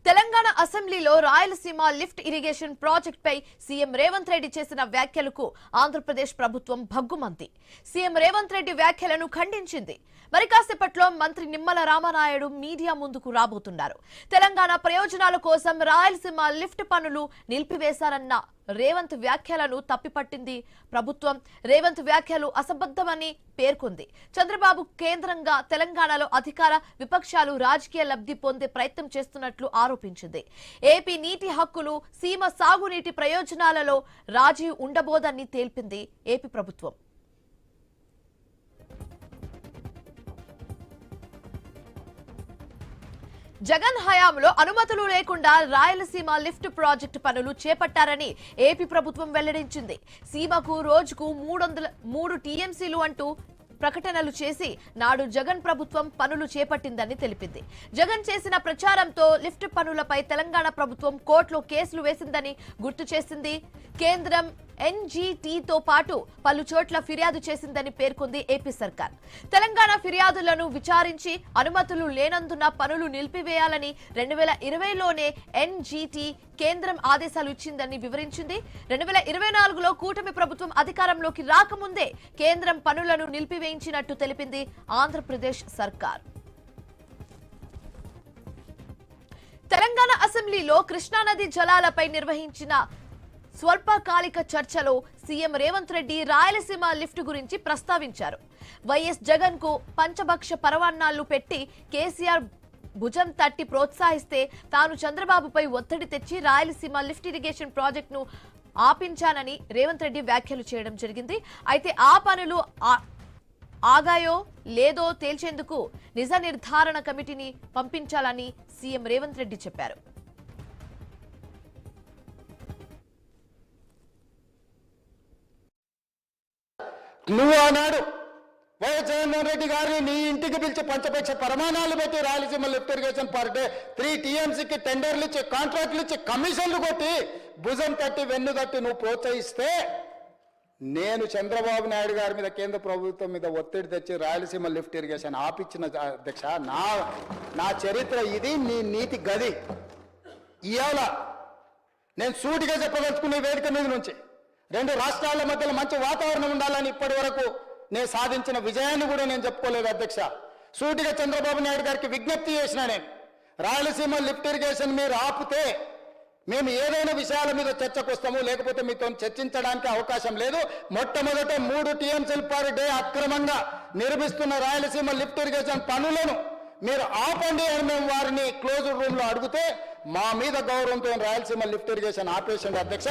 తెలంగాణ అసెంబ్లీలో Rayalaseema lift irrigation project పై CM Revanth Reddy చేసిన వ్యాఖ్యలకు ఆంధ్రప్రదేశ్ ప్రభుత్వం భగ్గుమంది. సీఎం రేవంత్ రెడ్డి వ్యాఖ్యలను ఖండించింది. మరి కాసేపట్లో మంత్రి నిమ్మల రామనాయుడు మీడియా ముందుకు రాబోతున్నారు. తెలంగాణ ప్రయోజనాల కోసం రాయలసీమ లిఫ్ట్ పనులు నిలిపివేశారన్న రేవంత్ వ్యాఖ్యలను తప్పిపట్టింది ప్రభుత్వం. రేవంత్ వ్యాఖ్యలు అసంబద్ధమని పేర్కొంది. చంద్రబాబు కేంద్రంగా తెలంగాణలో అధికార విపక్షాలు రాజకీయ లబ్ధి పొందే ప్రయత్నం చేస్తున్నట్లు ఆరోపించింది. ఏపీ నీటి హక్కులు, సీమ సాగునీటి ప్రయోజనాలలో రాజీ ఉండబోదని తెలిపింది ఏపీ ప్రభుత్వం. జగన్ హయాంలో అనుమతులు లేకుండా రాయలసీమ లిఫ్ట్ ప్రాజెక్టు పనులు చేపట్టారని ఏపీ ప్రభుత్వం వెల్లడించింది. సీమకు రోజుకు 300 టీఎంసీలు అంటూ ప్రకటనలు చేసి నాడు జగన్ ప్రభుత్వం పనులు చేపట్టిందని తెలిపింది. జగన్ చేసిన ప్రచారంతో లిఫ్ట్ పనులపై తెలంగాణ ప్రభుత్వం కోర్టులో కేసులు వేసిందని గుర్తు చేసింది. కేంద్రం ఎన్జీటీతో పాటు పలు చోట్ల ఫిర్యాదు చేసిందని పేర్కొంది ఏపీ సర్కార్. తెలంగాణ ఫిర్యాదులను విచారించి అనుమతులు లేనందున పనులు నిలిపివేయాలని 2020లోనే ఎన్జీటీ కేంద్రం ఆదేశాలు ఇచ్చిందని వివరించింది. 2024లో కూటమి ప్రభుత్వం అధికారంలోకి రాకముందే కేంద్రం పనులను నిలిపివేయించినట్టు తెలిపింది ఆంధ్రప్రదేశ్ సర్కార్. తెలంగాణ అసెంబ్లీలో కృష్ణానది జలాలపై నిర్వహించిన స్వల్పకాలిక చర్చలో సీఎం రేవంత్ రెడ్డి రాయలసీమ లిఫ్ట్ గురించి ప్రస్తావించారు. వైఎస్ జగన్ కు పంచభక్ష పరవాన్నాలు పెట్టి కేసీఆర్ భుజం తట్టి ప్రోత్సహిస్తే తాను చంద్రబాబుపై ఒత్తిడి తెచ్చి రాయలసీమ లిఫ్ట్ ఇరిగేషన్ ప్రాజెక్టును ఆపించానని రేవంత్ రెడ్డి వ్యాఖ్యలు చేయడం జరిగింది. అయితే ఆ పనులు ఆగాయో లేదో తేల్చేందుకు నిజ నిర్ధారణ కమిటీని పంపించాలని సీఎం రేవంత్ రెడ్డి చెప్పారు. నువ్వు ఆనాడు వైఎస్ జగన్మోహన్ రెడ్డి గారిని నీ ఇంటికి పిలిచి పంచపక్ష ప్రమాణాలు పెట్టి Rayalaseema lift irrigation per day 3 టీఎంసీకి టెండర్లు ఇచ్చి కాంట్రాక్టులు ఇచ్చి కమిషన్లు కొట్టి భుజం తట్టి వెన్ను తట్టి నువ్వు ప్రోత్సహిస్తే నేను చంద్రబాబు నాయుడు గారి మీద కేంద్ర ప్రభుత్వం మీద ఒత్తిడి తెచ్చి రాయలసీమ లిఫ్ట్ ఇరిగేషన్ ఆపిచ్చిన అధ్యక్ష. నా చరిత్ర ఇది, నీ నీతి గది. ఇవాళ నేను సూటిగా చెప్పదలుచుకునే వేదిక మీద నుంచి 2 రాష్ట్రాల మధ్యలో మంచి వాతావరణం ఉండాలని ఇప్పటి వరకు నేను సాధించిన విజయాన్ని కూడా నేను చెప్పుకోలేదు అధ్యక్ష. సూటిగా చంద్రబాబు నాయుడు గారికి విజ్ఞప్తి చేసిన నేను, రాయలసీమ లిఫ్ట్ ఇరిగేషన్ మీరు ఆపితే మేము ఏదైనా విషయాల మీద చర్చకు వస్తాము, లేకపోతే మీతో చర్చించడానికి అవకాశం లేదు. మొట్టమొదట 3 టీఎంసీలు పర్ డే అక్రమంగా నిర్మిస్తున్న రాయలసీమ లిఫ్ట్ ఇరిగేషన్ పనులను మీరు ఆపండి అని మేము వారిని క్లోజ్డ్ రూమ్ లో అడిగితే మా మీద గౌరవంతో రాయలసీమ లిఫ్ట్ ఇరిగేషన్ ఆపేసింది అధ్యక్ష.